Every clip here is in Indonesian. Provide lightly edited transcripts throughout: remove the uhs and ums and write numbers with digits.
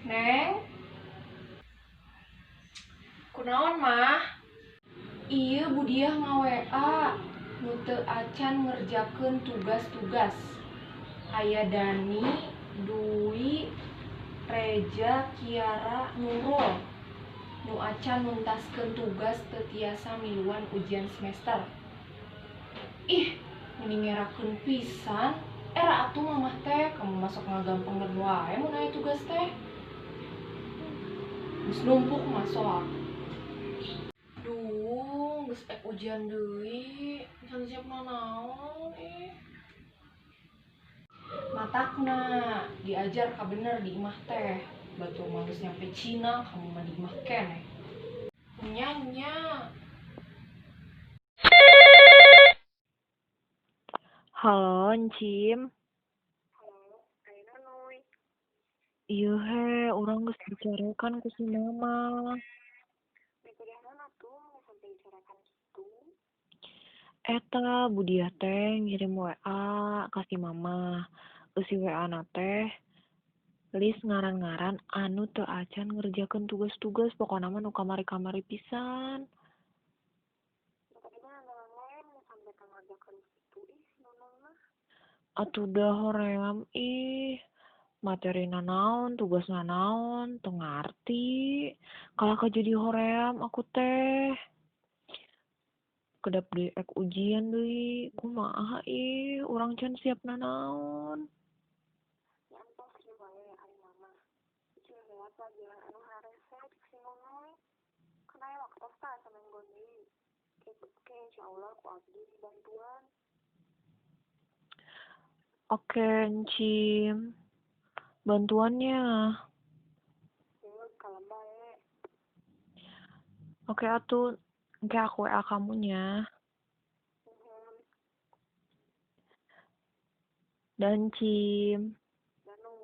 Neng, kunaon mah? Iya Budiah nga-WA nu teu acan ngerjakeun tugas-tugas. Aya Dani, Dwi, Reja, Kiara, Nurul nu acan nuntaskeun tugas teu tiasa miluan ujian semester. Ih, mending ngerakeun pisan. Era atuh mamah teh, kamu masuk ngagampengkeun wae mun aya tugas teh. Geus numpuk mah soal. Duh, geus ek ujian deui. Can siap nanaon ih. Matakna diajar ka bener di imah teh. Batu mah geus nyampe Cina, kamu mah di imah keneh. Nya. Halo, Encim. Halo, ayeuna Nuy. Ieu he, urang geus bicarakan ku si Mama. Di kuliahan atuh sampai bicarakan gitu. Eta Budiah teh ngirim WA ka si Mama. Eusi WA-na teh list ngaran-ngaran anu teu acan ngerjakeun tugas-tugas, pokona mah nu kamari-kamari pisan. Tadi mah ngelem sampai ngerjakeun gitu nonong mah. Atuh dah hoream ih. Materina naon, tugasna naon, teu ngarti. Kalaka jadi hoream aku teh. Kedap deui ek ujian deui. Kumaha ih, urang can siap nanaon. Ya entos ieu wae ari mama. Cuma lewat pelajaran anu harese si Nuy. Kana aya waktu tah samenggon deui. Ke insyaallah ku abdi di bantuan. Oke, Encim. Bantuannya. Yeuh kalem bae. Oke atuh, engke aku WA kamunya. Dan Cim. Dan Nuy.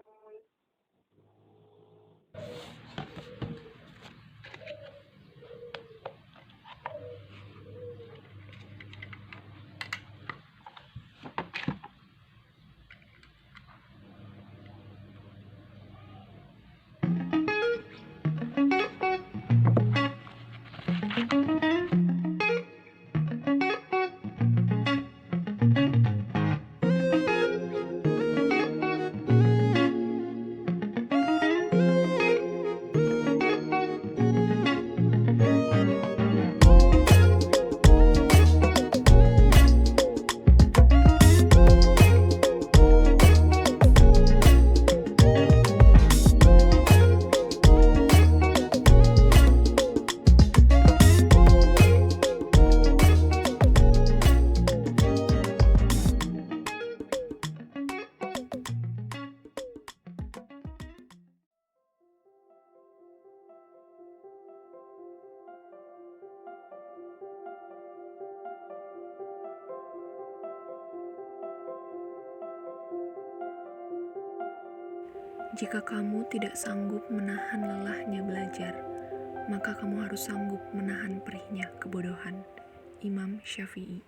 Jika kamu tidak sanggup menahan lelahnya belajar, maka kamu harus sanggup menahan perihnya kebodohan. Imam Syafi'i.